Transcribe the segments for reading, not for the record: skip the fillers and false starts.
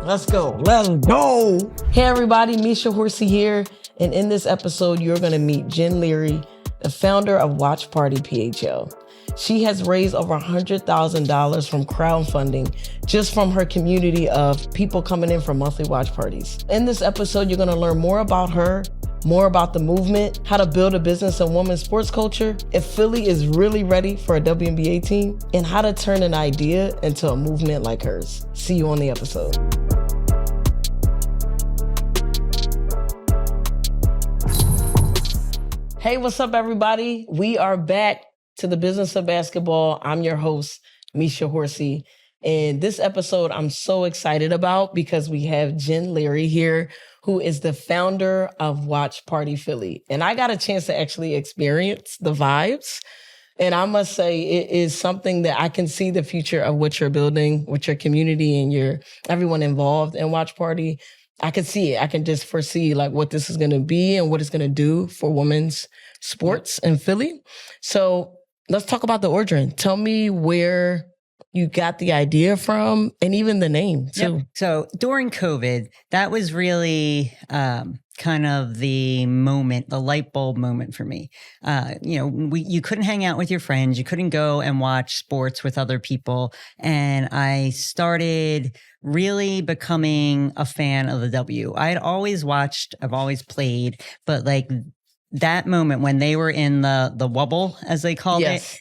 Let's go. Let's go. Hey everybody, Misha Horsey here. And in this episode, you're going to meet Jen Leary, the founder of Watch Party PHL. She has raised over $100,000 from crowdfunding just from her community of people coming in for monthly watch parties. In this episode, you're going to learn more about her, more about the movement, how to build a business in women's sports culture, if Philly is really ready for a WNBA team, and how to turn an idea into a movement like hers. See you on the episode. Hey, what's up, everybody? We are back to the business of basketball. I'm your host, Misha Horsey. And this episode I'm so excited about because we have Jen Leary here, who is the founder of Watch Party Philly. And I got a chance to actually experience the vibes. And I must say it is something that I can see the future of what you're building with your community and everyone involved in Watch Party. I can see it. I can just foresee like what this is going to be and what it's going to do for women's sports in Philly. So let's talk about the origin. Tell me where you got the idea from and even the name too. Yep. So during COVID, that was really kind of the moment, the light bulb moment for me. You couldn't hang out with your friends. You couldn't go and watch sports with other people. And I started really becoming a fan of the W. I had always watched, I've always played, but like that moment when they were in the wubble, as they called it,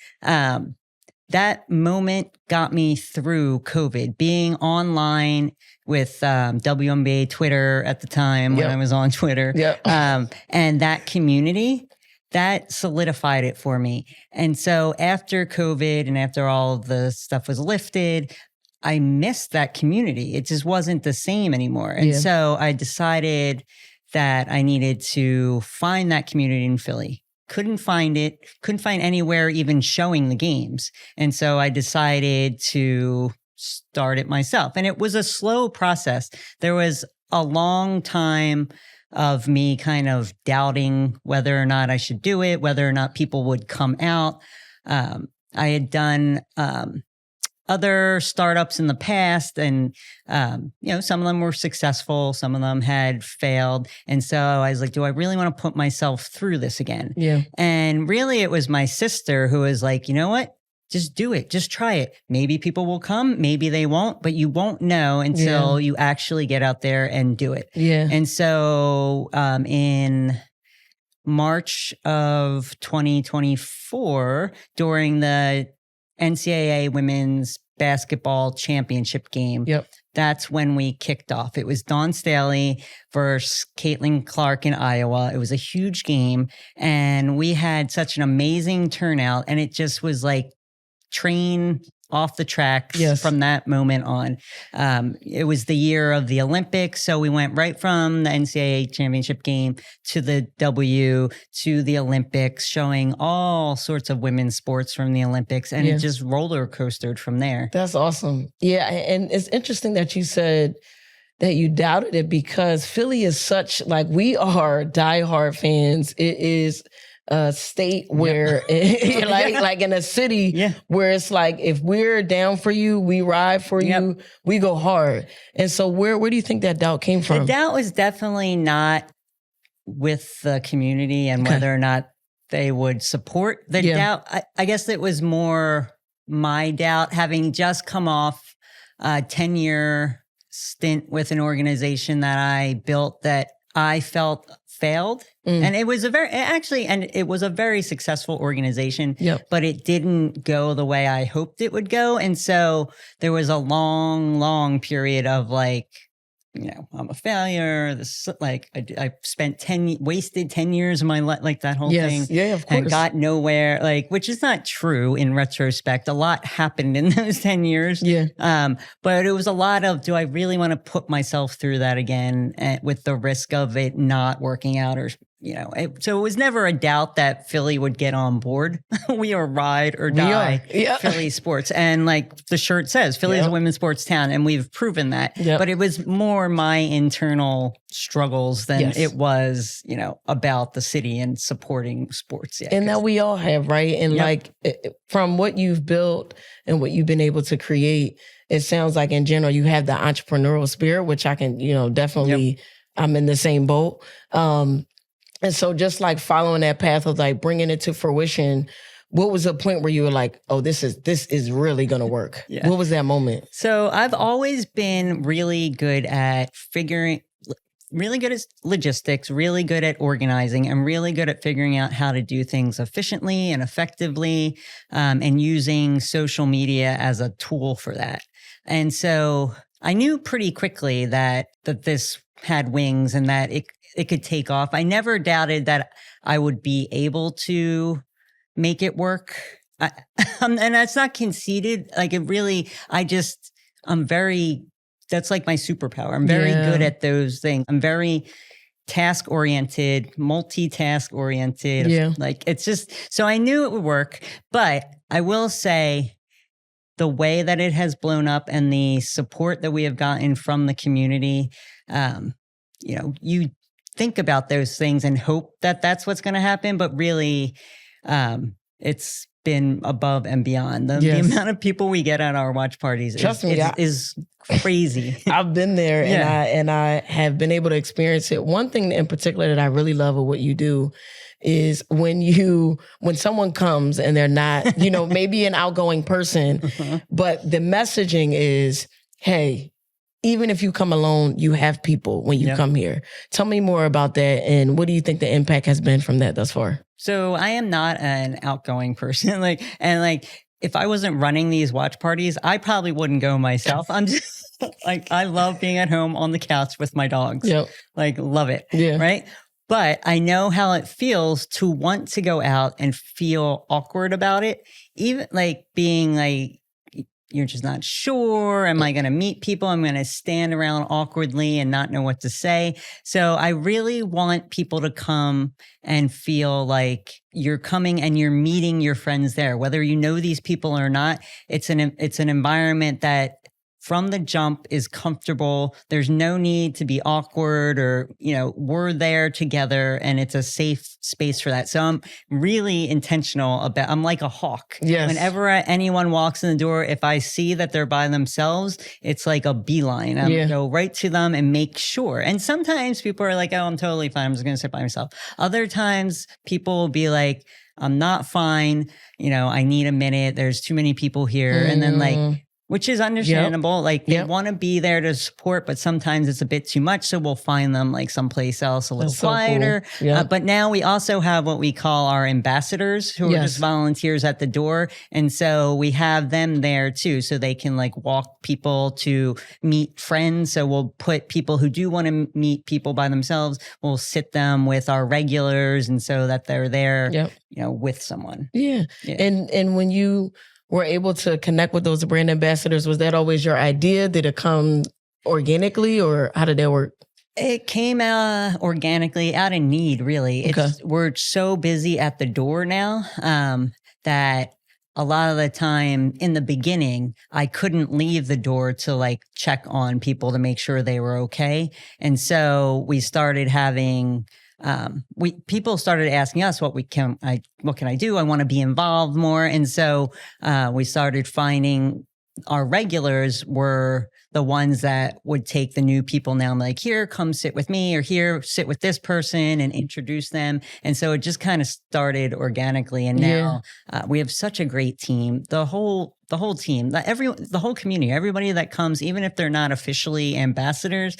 that moment got me through COVID, being online with WNBA Twitter at the time when I was on Twitter. And that community, that solidified it for me. And so after COVID and after all of the stuff was lifted, I missed that community. It just wasn't the same anymore. And so I decided that I needed to find that community in Philly. Couldn't find anywhere even showing the games. And so I decided to start it myself. And it was a slow process. There was a long time of me kind of doubting whether or not I should do it, whether or not people would come out. I had done other startups in the past, and some of them were successful, some of them had failed. And so I was like, do I really want to put myself through this again? And really it was my sister who was like, you know what? Just do it. Just try it. Maybe people will come, maybe they won't, but you won't know until you actually get out there and do it. And so in March of 2024, during the NCAA Women's Basketball Championship game, that's when we kicked off. It was Dawn Staley versus Caitlin Clark in Iowa. It was a huge game, and we had such an amazing turnout, and it just was like train off the tracks from that moment on. It was the year of the Olympics, so we went right from the NCAA championship game to the W to the Olympics, showing all sorts of women's sports from the Olympics, and it just roller coastered from there. That's awesome. Yeah, and it's interesting that you said that you doubted it because Philly is such, like, we are diehard fans. It is a state where like in a city where it's like, if we're down for you, we ride for you, we go hard. And so where do you think that doubt came from? The doubt was definitely not with the community and whether or not they would support the doubt. I guess it was more my doubt, having just come off a 10-year stint with an organization that I built that I felt failed. And it was a very successful organization, but it didn't go the way I hoped it would go. And so there was a long period of like, I'm a failure. This, like, I wasted 10 years of my life, like that whole thing. Yeah, of course. And got nowhere, like, which is not true in retrospect. A lot happened in those 10 years. But it was a lot of, do I really want to put myself through that again with the risk of it not working out or so it was never a doubt that Philly would get on board. We are ride or die Philly sports. And like the shirt says, Philly is a women's sports town. And we've proven that. But it was more my internal struggles than it was, about the city and supporting sports. And that we all have, right? And like from what you've built and what you've been able to create, it sounds like in general, you have the entrepreneurial spirit, which I can, definitely, I'm in the same boat. And so just like following that path of like bringing it to fruition, what was the point where you were like, oh, this is really going to work? What was that moment? So I've always been really good at really good at logistics, really good at organizing, and really good at figuring out how to do things efficiently and effectively, and using social media as a tool for that. And so I knew pretty quickly that this had wings and that it could take off. I never doubted that I would be able to make it work. And that's not conceited. Like it really, that's like my superpower. I'm very good at those things. I'm very task oriented, multitask oriented. Like it's just, so I knew it would work, but I will say the way that it has blown up and the support that we have gotten from the community, you think about those things and hope that that's what's going to happen, but really, it's been above and beyond. The amount of people we get at our watch parties is crazy. I've been there and I have been able to experience it. One thing in particular that I really love of what you do is when someone comes and they're not, maybe an outgoing person, but the messaging is, hey, even if you come alone, you have people when you come here. Tell me more about that. And what do you think the impact has been from that thus far? So I am not an outgoing person. If I wasn't running these watch parties, I probably wouldn't go myself. I'm just I love being at home on the couch with my dogs. Love it. Right. But I know how it feels to want to go out and feel awkward about it. Even being you're just not sure. Am I going to meet people? I'm going to stand around awkwardly and not know what to say. So I really want people to come and feel like you're coming and you're meeting your friends there, whether you know these people or not. It's an environment that from the jump is comfortable. There's no need to be awkward or, we're there together and it's a safe space for that. So I'm really intentional about, I'm like a hawk. Whenever anyone walks in the door, if I see that they're by themselves, it's like a beeline. I go right to them and make sure. And sometimes people are like, oh, I'm totally fine. I'm just going to sit by myself. Other times people will be like, I'm not fine. I need a minute. There's too many people here. And then which is understandable. They want to be there to support, but sometimes it's a bit too much. So we'll find them someplace else a little quieter. Cool. But now we also have what we call our ambassadors who are just volunteers at the door. And so we have them there too. So they can walk people to meet friends. So we'll put people who do want to meet people by themselves. We'll sit them with our regulars. And so that they're there, with someone. And when you were able to connect with those brand ambassadors, was that always your idea? Did it come organically or how did that work? It came organically out of need, really. We're so busy at the door now that a lot of the time in the beginning, I couldn't leave the door to check on people to make sure they were okay. And so we started having people started asking us what can I do? I want to be involved more. And so we started finding our regulars were the ones that would take the new people now and here, come sit with me, or here, sit with this person and introduce them. And so it just kind of started organically. And now we have such a great team. The whole team, the whole community, everybody that comes, even if they're not officially ambassadors,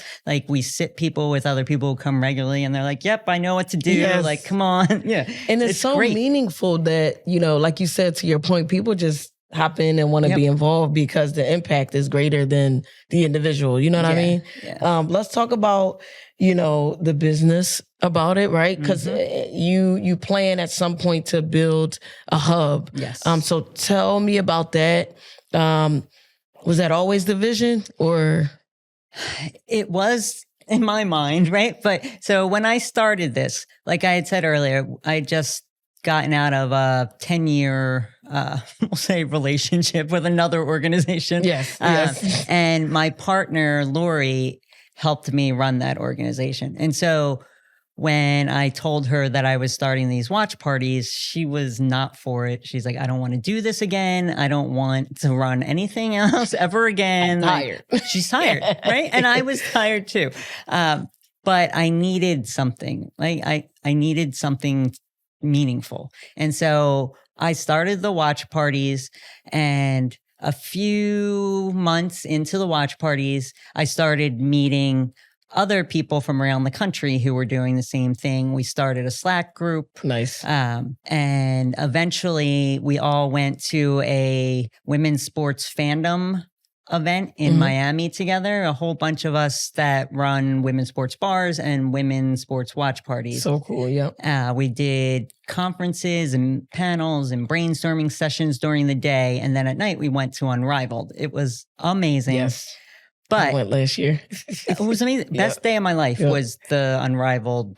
we sit people with other people who come regularly and they're like, yep, I know what to do. Come on. And it's so great. Meaningful that, like you said, to your point, people just hop in and want to be involved because the impact is greater than the individual. You know what I mean? Let's talk about, the business about it, right? Because you plan at some point to build a hub. So tell me about that. Was that always the vision or? It was in my mind, right? But so when I started this, like I had said earlier, I had just gotten out of a 10-year, we'll say, relationship with another organization. Yes, yes. And my partner, Leary, helped me run that organization. And so when I told her that I was starting these watch parties, she was not for it. She's like, I don't want to do this again. I don't want to run anything else ever again. I'm tired. She's tired, right? And I was tired too. But I needed something. Like I needed something meaningful. And so I started the watch parties, and a few months into the watch parties, I started meeting other people from around the country who were doing the same thing. We started a Slack group. Nice. And eventually we all went to a women's sports fandom event in Miami together. A whole bunch of us that run women's sports bars and women's sports watch parties. So cool. Yep. We did conferences and panels and brainstorming sessions during the day. And then at night we went to Unrivaled. It was amazing. Yes. But I went last year. it was amazing. Best day of my life was the Unrivaled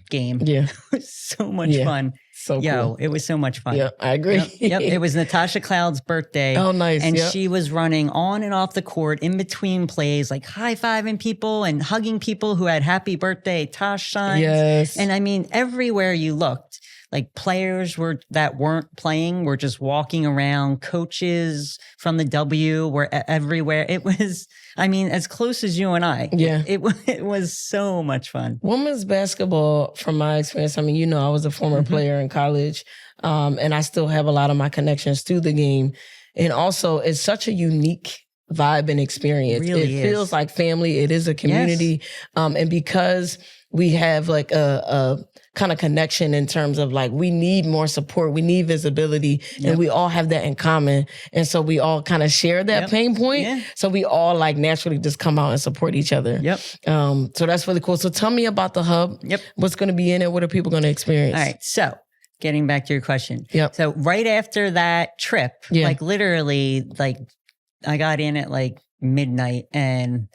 game. Yeah. It was so much fun. So cool. It was so much fun. Yeah, I agree. Yep. It was Natasha Cloud's birthday. Oh, nice. And she was running on and off the court in between plays, like high-fiving people and hugging people who had happy birthday Tosh signs. Yes. And I mean, everywhere you looked, like players that weren't playing were just walking around. Coaches from the W were everywhere. It was, I mean, as close as you and I. Yeah. It was so much fun. Women's basketball, from my experience, I mean, you know, I was a former player in college, and I still have a lot of my connections to the game. And also, it's such a unique vibe and experience. It feels like family. It is a community. Yes. And because we have like a kind of connection in terms of like, we need more support, we need visibility, and we all have that in common. And so we all kind of share that pain point. Yeah. So we all like naturally just come out and support each other. Yep. So that's really cool. So tell me about the hub. Yep. What's going to be in it? What are people going to experience? All right. So getting back to your question. Yep. So right after that trip, like literally, like I got in at like midnight, and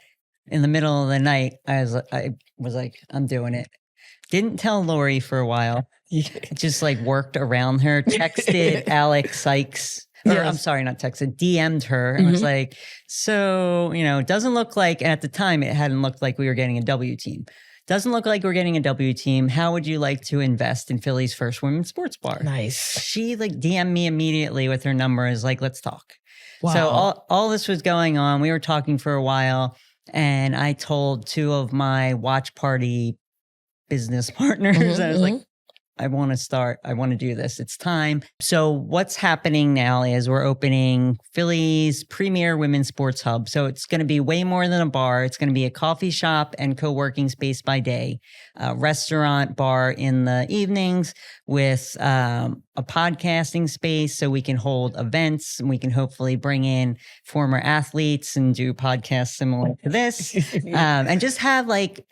in the middle of the night, I was like, I'm doing it. Didn't tell Leary for a while. Just like worked around her, texted Alex Sykes. Or, I'm sorry, not texted, DM'd her and was like, so, you know, it doesn't look like, and at the time it hadn't looked like we were getting a W team. Doesn't look like we're getting a W team. How would you like to invest in Philly's first women's sports bar? Nice. She like DM'd me immediately with her number, is like, let's talk. Wow. So all this was going on. We were talking for a while, and I told two of my watch party business partners, I was like, I want to start. I want to do this. It's time. So what's happening now is we're opening Philly's premier women's sports hub. So it's going to be way more than a bar. It's going to be a coffee shop and co-working space by day, a restaurant bar in the evenings, with a podcasting space so we can hold events, and we can hopefully bring in former athletes and do podcasts similar to this, and just have like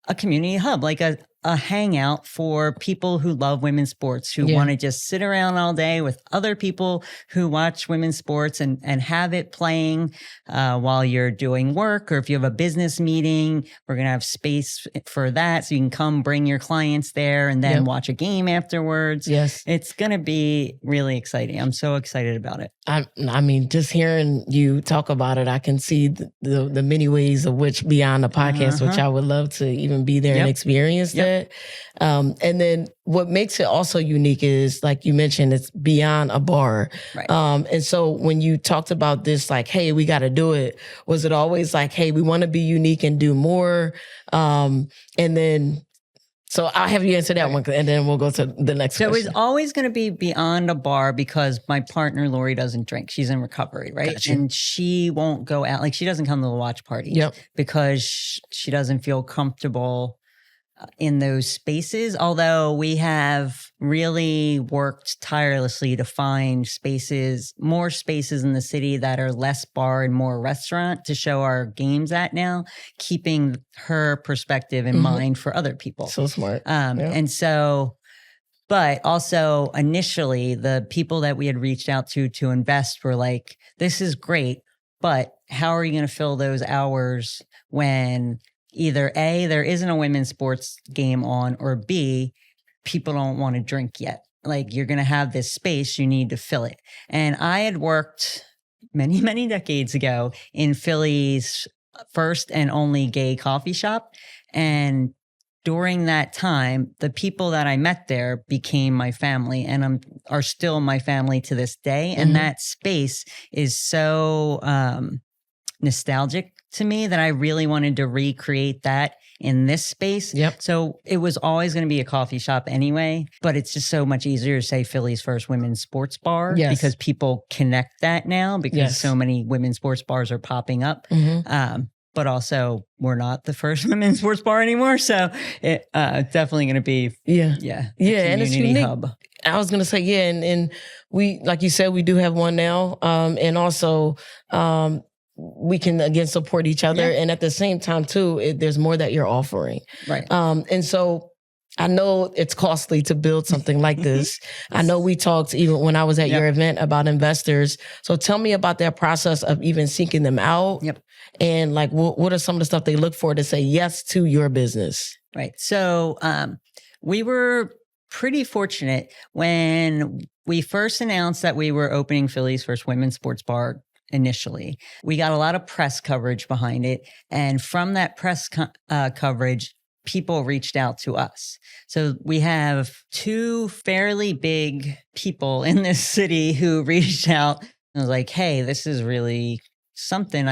a community hub, like a hangout for people who love women's sports, who want to just sit around all day with other people who watch women's sports and have it playing while you're doing work, or if you have a business meeting, we're going to have space for that. So you can come bring your clients there and then watch a game afterwards. Yes. It's going to be really exciting. I'm so excited about it. I mean, just hearing you talk about it, I can see the many ways of which beyond the podcast, which I would love to even be there and experience that. And then what makes it also unique is, like you mentioned, it's beyond a bar. Right. And so when you talked about this, like, hey, we got to do it, was it always like, hey, we want to be unique and do more? And then, so I'll have you answer that one, and then we'll go to the next question. So it's always going to be beyond a bar, because my partner, Leary, doesn't drink. She's in recovery, right? Gotcha. And she won't go out. Like, she doesn't come to the watch parties because she doesn't feel comfortable in those spaces. Although we have really worked tirelessly to find more spaces in the city that are less bar and more restaurant to show our games at now, keeping her perspective in mind for other people. So smart. And so, but also initially the people that we had reached out to invest were like, this is great, but how are you going to fill those hours when either A, there isn't a women's sports game on, or B, people don't want to drink yet. Like, you're going to have this space, you need to fill it. And I had worked many, many decades ago in Philly's first and only gay coffee shop. And during that time, the people that I met there became my family and are still my family to this day. And that space is so nostalgic to me that I really wanted to recreate that in this space. Yep. So it was always going to be a coffee shop anyway, but it's just so much easier to say Philly's first women's sports bar because people connect that now because so many women's sports bars are popping up. But also we're not the first women's sports bar anymore. So it definitely going to be, and it's unique. Hub. I was going to say, and we, like you said, we do have one now. And also, we can again support each other. And at the same time too, there's more that you're offering. Right. And so I know it's costly to build something like this. I know we talked even when I was at your event about investors. So tell me about that process of even seeking them out. And like, what are some of the stuff they look for to say yes to your business? Right. So we were pretty fortunate when we first announced that we were opening Philly's first women's sports bar. Initially, we got a lot of press coverage behind it. And from that press coverage, people reached out to us. So we have two fairly big people in this city who reached out and was like, hey, this is really something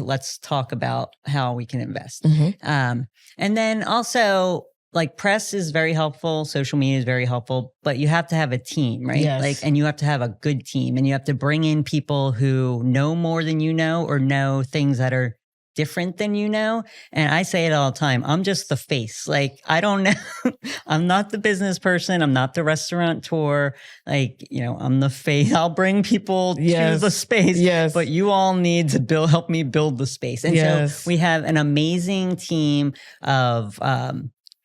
let's talk about how we can invest. And then also, like, press is very helpful. Social media is very helpful, but you have to have a team, right? And you have to have a good team, and you have to bring in people who know more than you know or know things that are different than you know. And I say it all the time. I'm just the face. Like, I don't know. I'm not the business person. I'm not the restaurateur. Like, I'm the face. I'll bring people to the space, but you all need to help me build the space. And so we have an amazing team of,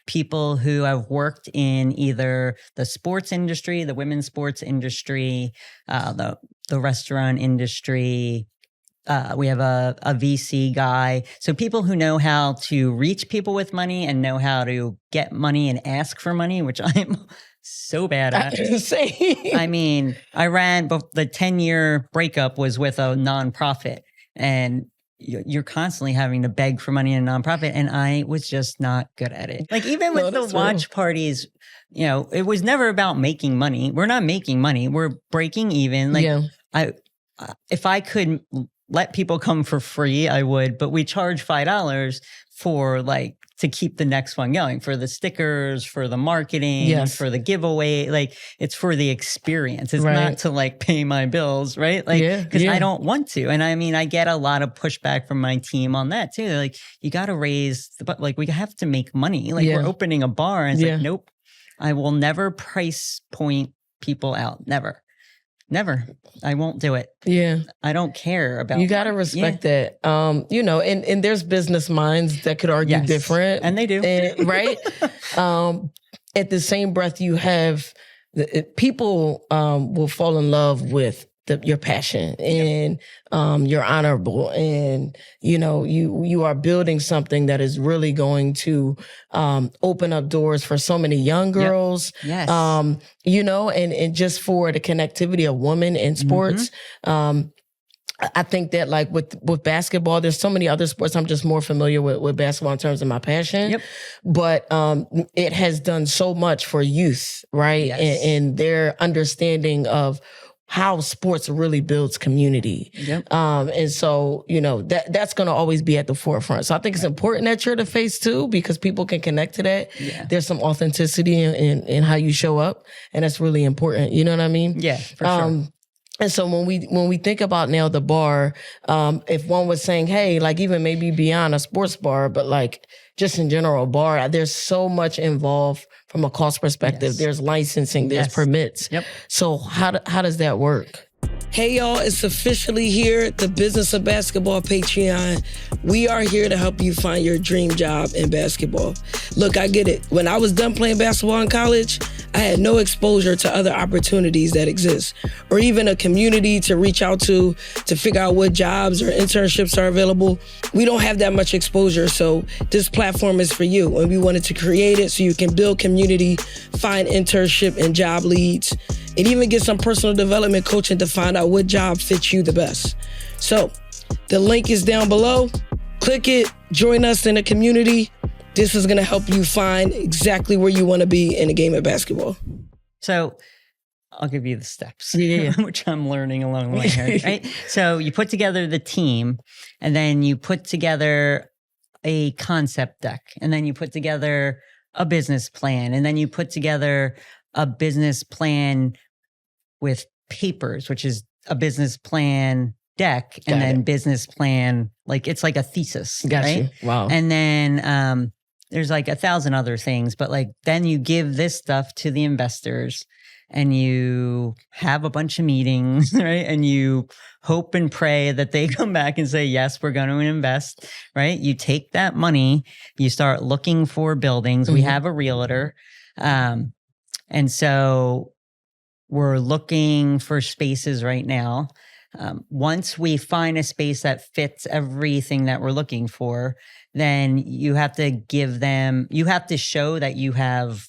people who have worked in either the sports industry, the women's sports industry, the restaurant industry. We have a VC guy. So people who know how to reach people with money and know how to get money and ask for money, which I'm so bad at. I mean, I ran, but the 10-year breakup was with a nonprofit, and you're constantly having to beg for money in a nonprofit, and I was just not good at it. Like, even with the watch parties, it was never about making money. We're not making money. We're breaking even. Like, if I could let people come for free, I would, but we charge $5 for to keep the next one going, for the stickers, for the marketing, for the giveaway. Like, it's for the experience. It's not to pay my bills, right? Because I don't want to. And I mean, I get a lot of pushback from my team on that too. They're like, you got to raise we have to make money. We're opening a bar. And it's nope, I will never price point people out. Never. I won't do it. I don't care about. You got to respect that. And there's business minds that could argue different. And they do. Right? At the same breath, you have people will fall in love with your passion, and you're honorable, and you are building something that is really going to open up doors for so many young girls. And just for the connectivity of women in sports. I think that with basketball, there's so many other sports. I'm just more familiar with basketball in terms of my passion. But it has done so much for youth, right? And their understanding of how sports really builds community. And so, that's going to always be at the forefront. So I think it's important that you're the face too, because people can connect to that. There's some authenticity in how you show up, and that's really important. You know what I mean? For sure. And so when we think about now the bar, if one was saying, hey, even maybe beyond a sports bar, but just in general bar, there's so much involved from a cost perspective. There's licensing, there's permits. So how does that work? Hey y'all, it's officially here, the Business of Basketball Patreon. We are here to help you find your dream job in basketball. Look, I get it. When I was done playing basketball in college, I had no exposure to other opportunities that exist, or even a community to reach out to figure out what jobs or internships are available. We don't have that much exposure, so this platform is for you. And we wanted to create it so you can build community, find internship and job leads, and even get some personal development coaching to find out what job fits you the best. So the link is down below. Click it, join us in the community. This is going to help you find exactly where you want to be in the game of basketball. So I'll give you the steps, Yeah. which I'm learning along the way here, right? So you put together the team, and then you put together a concept deck, and then you put together a business plan, and then you put together a business plan with papers, which is a business plan deck, and then business plan, like it's like a thesis, right? Wow. And then there's like 1,000 other things, but like then you give this stuff to the investors and you have a bunch of meetings, right? And you hope and pray that they come back and say, yes, we're going to invest, right? You take that money, you start looking for buildings. We have a realtor. And so we're looking for spaces right now. Once we find a space that fits everything that we're looking for, then you have to show that you have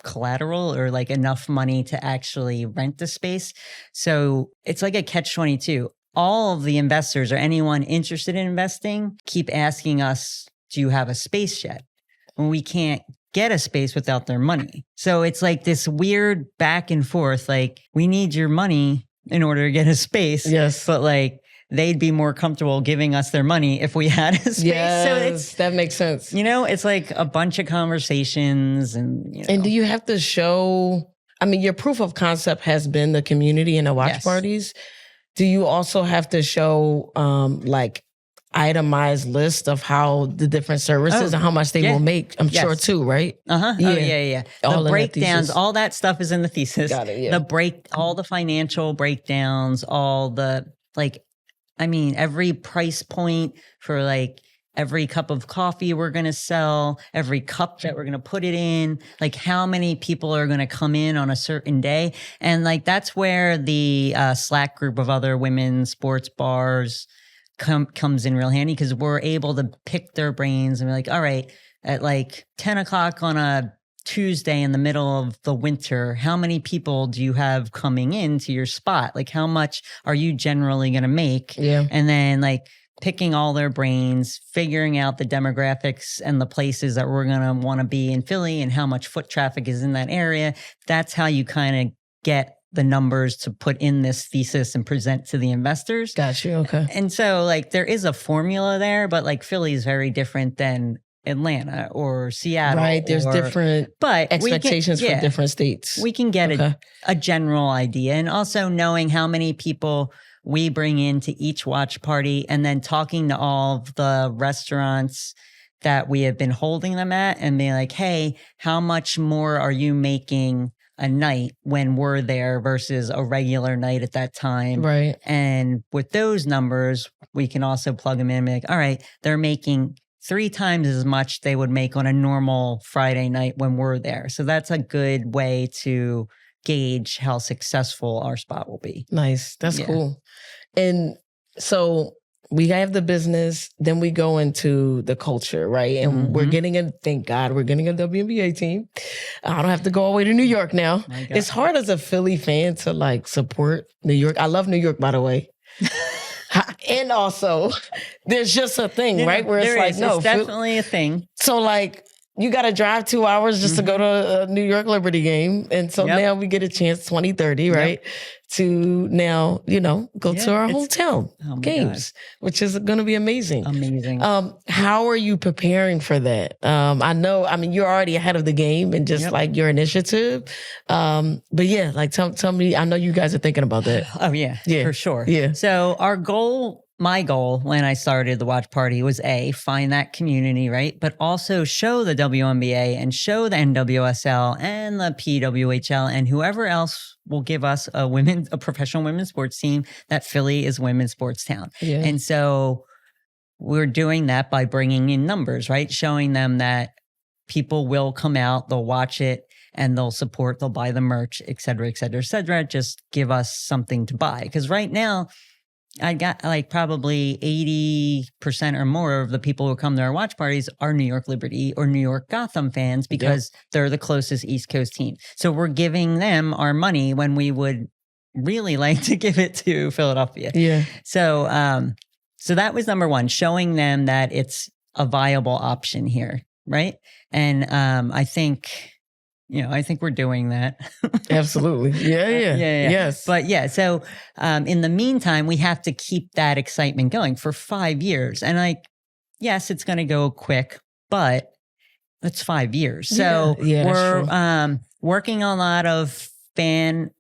collateral or like enough money to actually rent the space. So it's like a catch-22. All of the investors or anyone interested in investing keep asking us, do you have a space yet? When we can't get a space without their money. So it's like this weird back and forth, like we need your money in order to get a space. Yes. But like they'd be more comfortable giving us their money if we had a space. Yes, So that makes sense. it's like a bunch of conversations and, And do you have to show, your proof of concept has been the community and the watch parties. Do you also have to show like itemized list of how the different services and how much they will make? I'm sure too, right? Uh-huh. Yeah. Oh, yeah. All The in breakdowns, thesis. all that stuff is in the thesis. Got it, yeah. All the financial breakdowns, all the every price point for like every cup of coffee we're going to sell, every cup that we're going to put it in, like how many people are going to come in on a certain day. And like, that's where the Slack group of other women's sports bars comes in real handy, because we're able to pick their brains and be like, all right, at like 10 o'clock on a Tuesday in the middle of the winter, how many people do you have coming into your spot? Like how much are you generally going to make? Yeah. And then like picking all their brains, figuring out the demographics and the places that we're going to want to be in Philly and how much foot traffic is in that area. That's how you kind of get the numbers to put in this thesis and present to the investors. Got you. Okay. And so like there is a formula there, but like Philly is very different than Atlanta or Seattle. Right. There's different expectations from different states. We can get a general idea, and also knowing how many people we bring into each watch party, and then talking to all of the restaurants that we have been holding them at and being like, hey, how much more are you making a night when we're there versus a regular night at that time? Right. And with those numbers, we can also plug them in and be like, all right, they're making 3 times as much they would make on a normal Friday night when we're there. So that's a good way to gauge how successful our spot will be. Nice. That's cool. And so we have the business, then we go into the culture, right? And we're getting thank God, we're getting a WNBA team. I don't have to go all the way to New York now. It's hard as a Philly fan to like support New York. I love New York, by the way. And also, there's just a thing, right? Where it's like, no. It's definitely a thing. So like, you got to drive 2 hours just to go to a New York Liberty game. And so now we get a chance, 2030, right? To now, go to our hometown games, which is going to be amazing. Amazing. How are you preparing for that? I know, you're already ahead of the game and just like your initiative. But yeah, like tell me, I know you guys are thinking about that. Oh yeah, for sure. Yeah. So my goal when I started the watch party was find that community, right? But also show the WNBA and show the NWSL and the PWHL and whoever else will give us a professional women's sports team that Philly is women's sports town. Yeah. And so we're doing that by bringing in numbers, right? Showing them that people will come out, they'll watch it. and they'll buy the merch, et cetera, et cetera, et cetera. Just give us something to buy. Because right now, I got like probably 80% or more of the people who come to our watch parties are New York Liberty or New York Gotham fans because they're the closest East Coast team. So we're giving them our money when we would really like to give it to Philadelphia. Yeah. So, so that was number one, showing them that it's a viable option here, right? And I think we're doing that. Absolutely. Yeah. Yes. But yeah, so in the meantime, we have to keep that excitement going for 5 years. And yes, it's going to go quick, but it's 5 years. So we're working on a lot of fan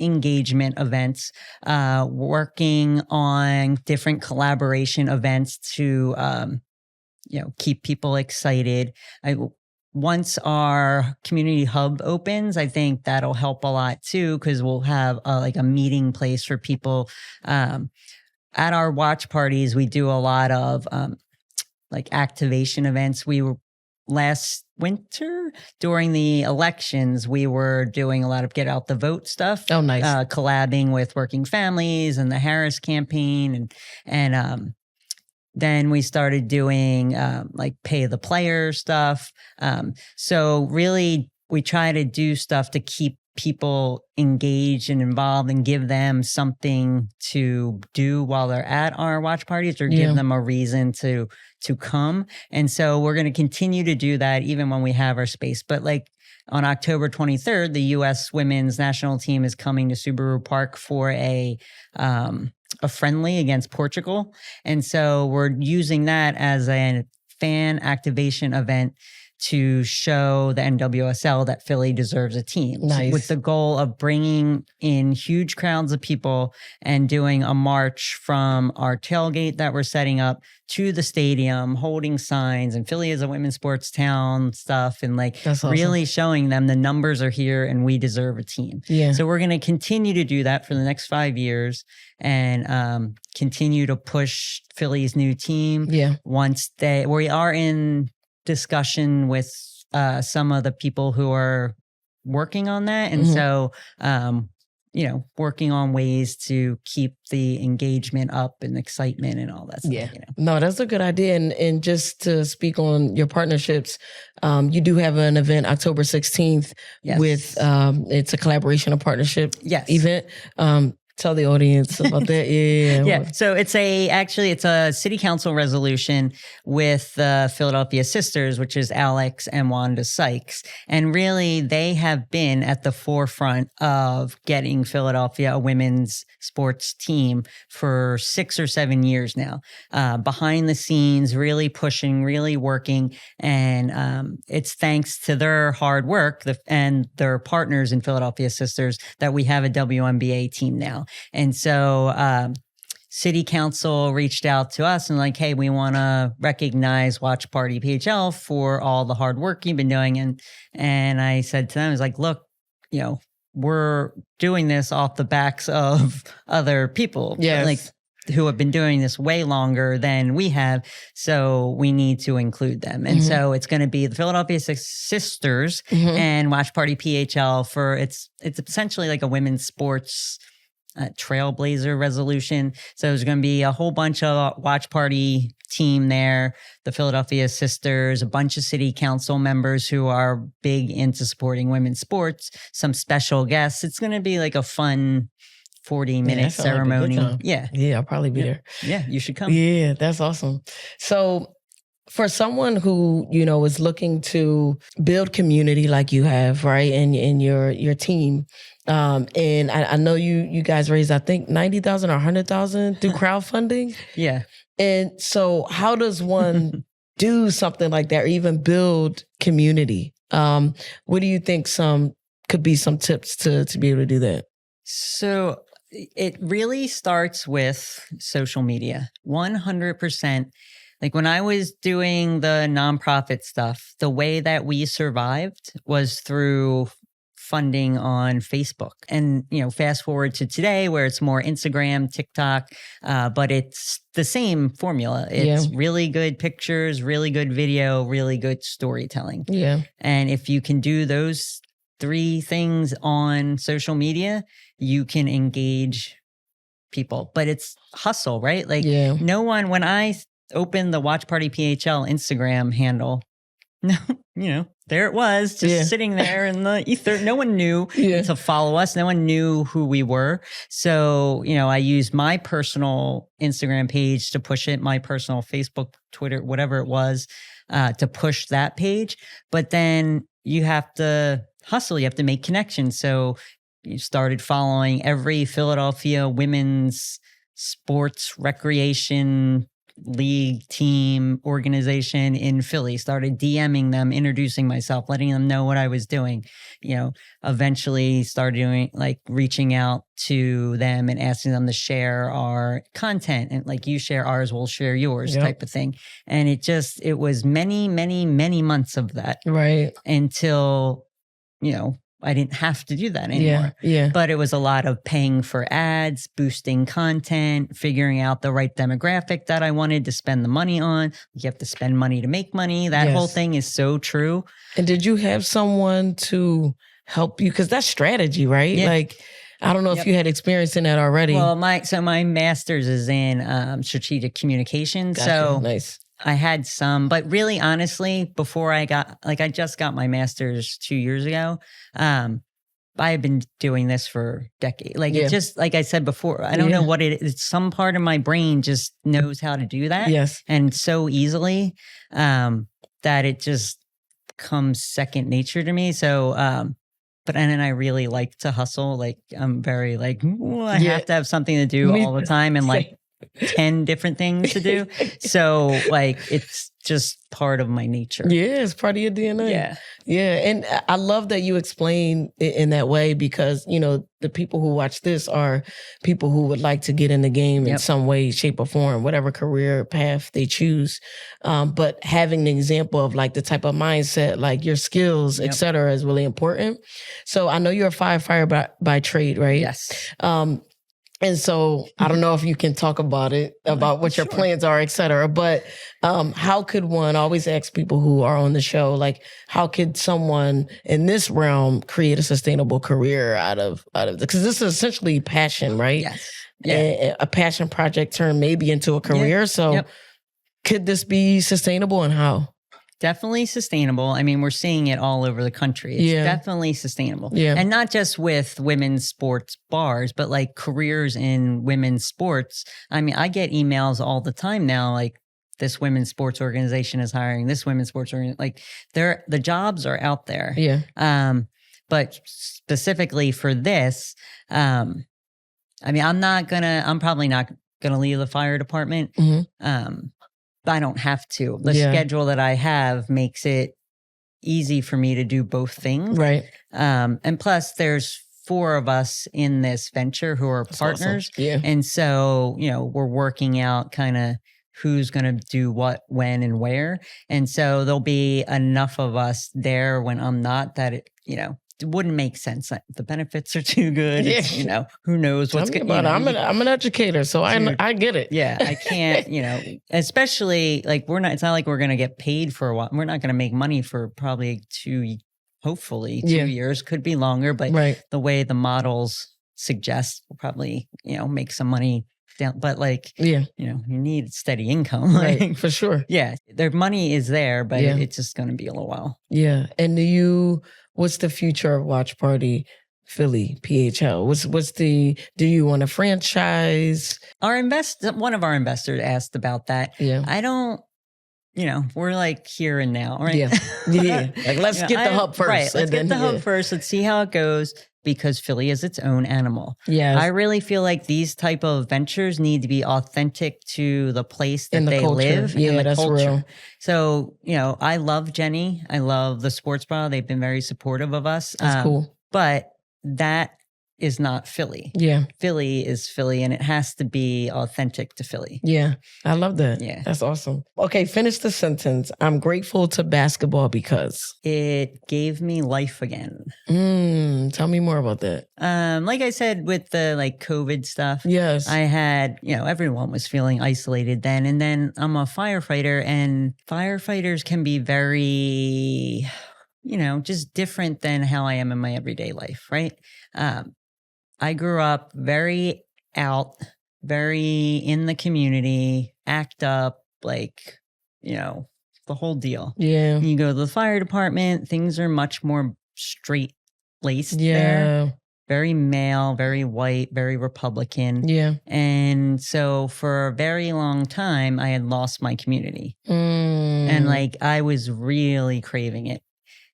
engagement events, working on different collaboration events to, keep people excited. Once our community hub opens, I think that'll help a lot too, because we'll have a meeting place for people. At our watch parties, we do a lot of activation events. We were last winter during the elections, we were doing a lot of get out the vote stuff. Oh, nice. Collabing with Working Families and the Harris campaign, and then we started doing pay the player stuff. So really, we try to do stuff to keep people engaged and involved and give them something to do while they're at our watch parties, or give them a reason to come. And so we're going to continue to do that even when we have our space. But on October 23rd, the U.S. women's national team is coming to Subaru Park for a friendly against Portugal. And so we're using that as a fan activation event to show the NWSL that Philly deserves a team. Nice. With the goal of bringing in huge crowds of people and doing a march from our tailgate that we're setting up to the stadium, holding signs, and Philly is a women's sports town stuff, and awesome. Really showing them the numbers are here and we deserve a team. Yeah. So we're going to continue to do that for the next 5 years and continue to push Philly's new team. Yeah. We are in discussion with some of the people who are working on that. And so, working on ways to keep the engagement up and excitement and all that stuff. Yeah. No, that's a good idea. And just to speak on your partnerships, you do have an event October 16th with, it's a collaboration, a partnership event. Tell the audience about that. Yeah. So it's a city council resolution with the Philadelphia Sisters, which is Alex and Wanda Sykes. And really, they have been at the forefront of getting Philadelphia a women's sports team for 6 or 7 years now. Behind the scenes, really pushing, really working. And it's thanks to their hard work and their partners in Philadelphia Sisters that we have a WNBA team now. And so city council reached out to us and hey, we want to recognize Watch Party PHL for all the hard work you've been doing. And I said to them, I was look, we're doing this off the backs of other people. Yes. Who have been doing this way longer than we have. So we need to include them. And so it's going to be the Philadelphia Sisters and Watch Party PHL for it's essentially like a women's sports trailblazer resolution. So there's going to be a whole bunch of watch party team there, the Philadelphia Sisters, a bunch of city council members who are big into supporting women's sports, some special guests. It's going to be a fun 40-minute ceremony. Yeah, I'll probably be there. Yeah, you should come. Yeah, that's awesome. So for someone who, is looking to build community like you have, right, and your team, and I know you guys raised, I think, 90,000 or 100,000 through crowdfunding. Yeah. And so how does one do something like that or even build community? What do you think could be some tips to be able to do that? So it really starts with social media, 100%. When I was doing the nonprofit stuff, the way that we survived was through funding on Facebook. And, fast forward to today where it's more Instagram, TikTok, but it's the same formula. It's really good pictures, really good video, really good storytelling. Yeah. And if you can do those 3 things on social media, you can engage people, but it's hustle, right? Like no one, when I opened the Watch Party PHL Instagram handle, no, there it was just sitting there in the ether. No one knew to follow us. No one knew who we were. So, I used my personal Instagram page to push it, my personal Facebook, Twitter, whatever it was, to push that page. But then you have to hustle. You have to make connections. So you started following every Philadelphia women's sports recreation league, team, organization in Philly, started DMing them, introducing myself, letting them know what I was doing, eventually started doing reaching out to them and asking them to share our content, and like, you share ours, we'll share yours type of thing. And it was many, many, many months of that. Right. Until, I didn't have to do that anymore. Yeah. But it was a lot of paying for ads, boosting content, figuring out the right demographic that I wanted to spend the money on. You have to spend money to make money. That whole thing is so true. And did you have someone to help you? Because that's strategy, right? Yeah. Like, I don't know if you had experience in that already. Well, my master's is in strategic communication. Gotcha. So nice. I had some, but really, honestly, before I just got my master's 2 years ago. I had been doing this for decades. It just, like I said before, I don't know what it is. Some part of my brain just knows how to do that. Yes. And so easily, that it just comes second nature to me. So, and then I really like to hustle. I'm very I have to have something to do all the time. And 10 different things to do. So it's just part of my nature. Yeah, it's part of your DNA. Yeah. Yeah. And I love that you explain it in that way, because, the people who watch this are people who would like to get in the game in some way, shape, or form, whatever career path they choose. But having the example of the type of mindset, your skills, et cetera, is really important. So I know you're a firefighter by trade, right? Yes. And so I don't know if you can talk about it, about what your plans are, et cetera. But how could one, I always ask people who are on the show, how could someone in this realm create a sustainable career out of because this is essentially passion, right? Yes. Yeah. A passion project turned maybe into a career. So could this be sustainable, and how? Definitely sustainable. I mean, we're seeing it all over the country. It's definitely sustainable. Yeah. And not just with women's sports bars, but careers in women's sports. I mean, I get emails all the time now, this women's sports organization is hiring, this women's sports organization. The jobs are out there. Yeah. But specifically for this, I'm probably not gonna leave the fire department. Mm-hmm. I don't have to. The schedule that I have makes it easy for me to do both things. Right. And plus, there's 4 of us in this venture who are partners. Awesome. Yeah. And so, we're working out kind of who's going to do what, when, and where. And so there'll be enough of us there when I'm not that it wouldn't make sense. The benefits are too good. Yeah. Who knows what's going on. I'm an educator, so I get it. Yeah, I can't, especially it's not like we're going to get paid for a while. We're not going to make money for probably 2 years, could be longer, but the way the models suggest, we'll probably, make some money down, but you need steady income. Right, for sure. Yeah, their money is there, but it's just going to be a little while. Yeah. And what's the future of Watch Party Philly PHL? Do you want a franchise? One of our investors asked about that. Yeah. I don't, we're here and now, right? Yeah. Yeah. Let's get the hub first. Right. Let's get the hub first. Let's see how it goes, because Philly is its own animal. Yeah. I really feel like these type of ventures need to be authentic to the place that they live and the culture. Real. So, I love Jenny. I love the sports bra. They've been very supportive of us. That's cool. But that is not Philly. Yeah. Philly is Philly, and it has to be authentic to Philly. Yeah. I love that. Yeah. That's awesome. Okay, finish the sentence. I'm grateful to basketball because it gave me life again. Tell me more about that. Like I said, with the COVID stuff. Yes. I had, everyone was feeling isolated then. And then I'm a firefighter, and firefighters can be very just different than how I am in my everyday life, right? I grew up very out, very in the community, act up, like, the whole deal. Yeah. You go to the fire department, things are much more straight laced Yeah. there. Very male, very white, very Republican. Yeah. And so for a very long time, I had lost my community. And like, I was really craving it.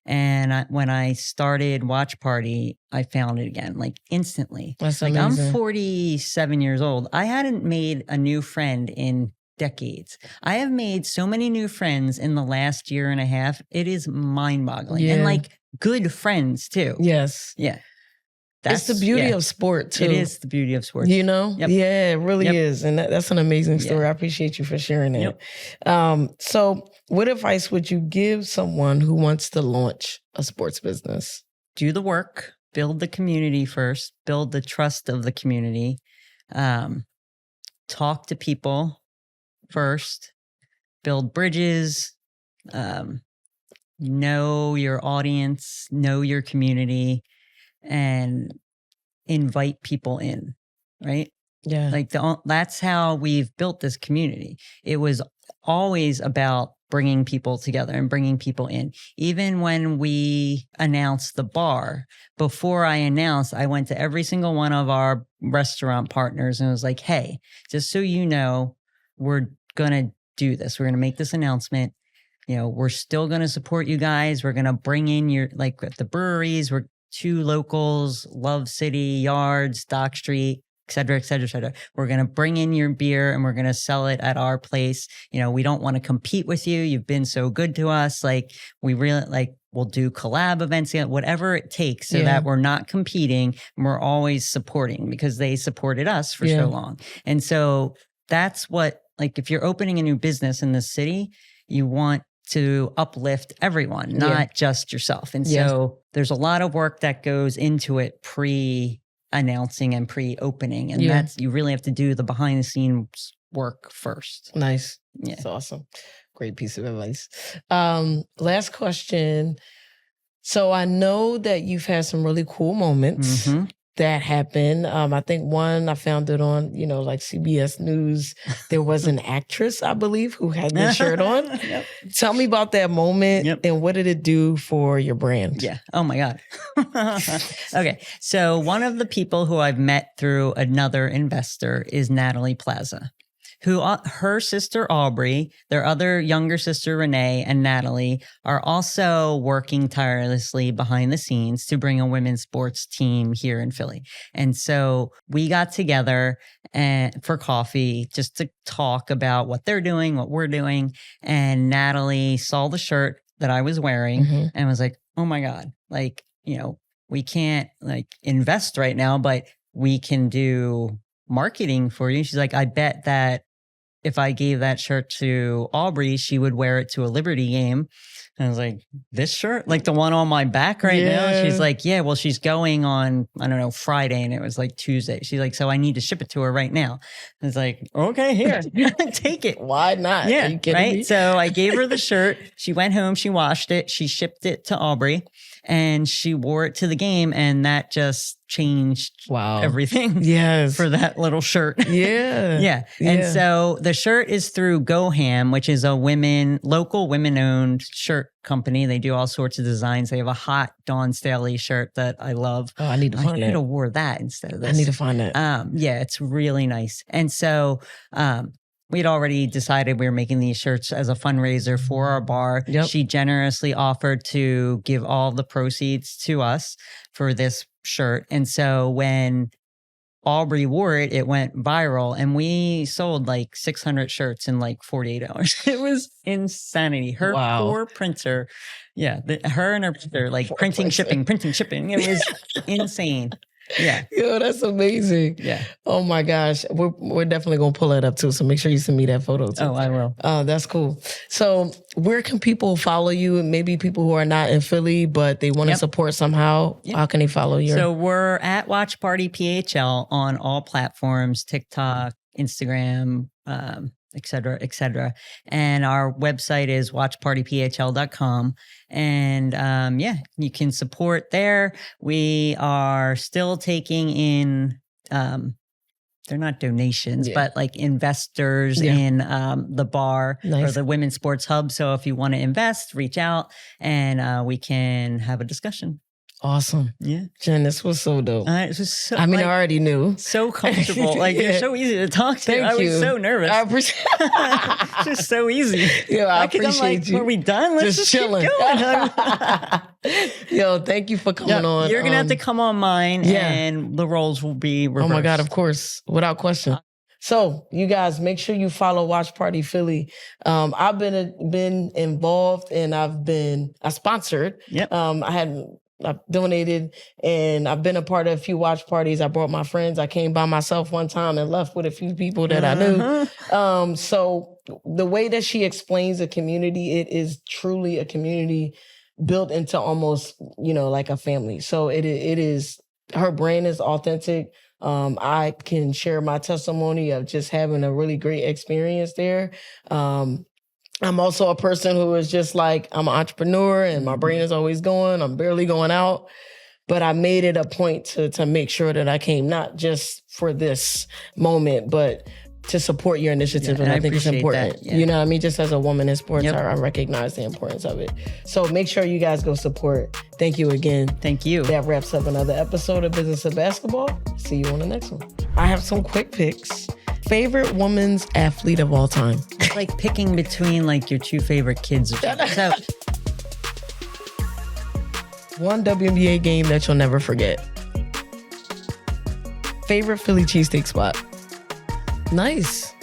And when I started Watch Party, I found it again, like instantly. That's like amazing. I'm 47 years old. I hadn't made a new friend in decades. I have made so many new friends in the last year and a half. It is mind-boggling. And like good friends too. Yes. Yeah. It's the beauty of sport too. It is the beauty of sports. Yep. Yeah, it really is. And that's an amazing story. Yeah. I appreciate you for sharing that. So what advice would you give someone who wants to launch a sports business? Do the work, build the community first, build the trust of the community, talk to people first, build bridges, know your audience, know your community, and invite people in, right? Yeah. Like that's how we've built this community. It was always about bringing people together and bringing people in. Even when we announced the bar, before I announced, I went to every single one of our restaurant partners and was like, hey, just so you know, we're going to do this. We're going to make this announcement. We're still going to support you guys. We're going to bring in like at the breweries, we're 2 locals, Love City, Yards, Dock Street, et cetera, et cetera, et cetera. We're going to bring in your beer and we're going to sell it at our place. We don't want to compete with you. You've been so good to us. Like we really we'll do collab events, whatever it takes so that we're not competing and we're always supporting because they supported us for so long. And so that's what, like, if you're opening a new business in the city, you want to uplift everyone, not just yourself. And so there's a lot of work that goes into it pre-announcing and pre-opening. And that's, you really have to do the behind the scenes work first. Nice. Yeah. That's awesome. Great piece of advice. Last question. So I know that you've had some really cool moments that happened. I think one, I found it on, like CBS News. There was an actress, I believe, who had this shirt on. Tell me about that moment and what did it do for your brand? Yeah. Oh my God. Okay. So one of the people who I've met through another investor is Natalie Plaza, who her sister Aubrey, their other younger sister Renee, and Natalie are also working tirelessly behind the scenes to bring a women's sports team here in Philly. And so we got together for coffee just to talk about what they're doing, what we're doing. And Natalie saw the shirt that I was wearing and was like, oh my God, like, we can't like invest right now, but we can do marketing for you. She's like, I bet that if I gave that shirt to Aubrey, she would wear it to a Liberty game. And I was like, this shirt? Like the one on my back right now? And she's like, yeah, well, she's going on, I don't know, Friday. And it was like Tuesday. She's like, so I need to ship it to her right now. I was like, okay, here, take it. Why not? Yeah, Are you kidding right? me? So I gave her the shirt. She went home, she washed it, she shipped it to Aubrey, and she wore it to the game. And that just changed everything for that little shirt. Yeah. And so the shirt is through Go Ham, which is a local women-owned shirt company. They do all sorts of designs. They have a hot Dawn Staley shirt that I love. Oh, I need to find I that. could have wore that instead of this. I need to find that. Yeah, it's really nice. And so we'd already decided we were making these shirts as a fundraiser for our bar. She generously offered to give all the proceeds to us for this shirt. And so when Aubrey wore it, it went viral and we sold like 600 shirts in like 48 hours. It was insanity. Her poor printer. Yeah. Her and her printer, like printing, shipping. It was insane. Yeah. Yo, that's amazing. Yeah. Oh my gosh. We're definitely going to pull that up too. So make sure you send me that photo too. Oh, I will. That's cool. So where can people follow you? Maybe people who are not in Philly, but they want to support somehow. How can they follow you? So we're at Watch Party PHL on all platforms, TikTok, Instagram, et cetera, et cetera. And our website is watchpartyphl.com. And you can support there. We are still taking in, they're not donations, but like investors in the bar or the Women's Sports Hub. So if you want to invest, reach out and we can have a discussion. Awesome. Yeah. Jen, this was so dope. It was so, I mean, I already knew. So comfortable. Like, you're so easy to talk to. I was so nervous. I appreciate It's just so easy. Yo, I appreciate you. Are we done? Let's just chilling. keep going. Yo, thank you for coming on. You're going to have to come on mine and the roles will be reversed. Oh my God, of course. Without question. So you guys, make sure you follow Watch Party Philly. I've been involved and I sponsored. Yep. I've donated and I've been a part of a few watch parties. I brought my friends. I came by myself one time and left with a few people that I knew. So the way that she explains the community, it is truly a community built into almost, like a family. So it is, her brand is authentic. I can share my testimony of just having a really great experience there. I'm also a person who is just like, I'm an entrepreneur and my brain is always going. I'm barely going out. But I made it a point to make sure that I came not just for this moment, but to support your initiative. And I think it's important. You know what I mean? Just as a woman in sports, I recognize the importance of it. So make sure you guys go support. Thank you again. Thank you. That wraps up another episode of Business of Basketball. See you on the next one. I have some quick picks. Favorite women's athlete of all time? It's like picking between like your two favorite kids. So, one WNBA game that you'll never forget. Favorite Philly cheesesteak spot? Nice.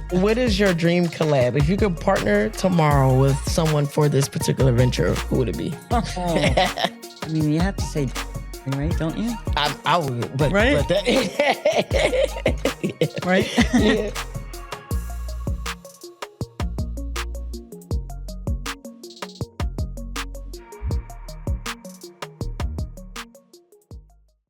What is your dream collab? If you could partner tomorrow with someone for this particular venture, who would it be? I mean, you have to say, right? Don't you? I would, but right? But that, right? Yeah.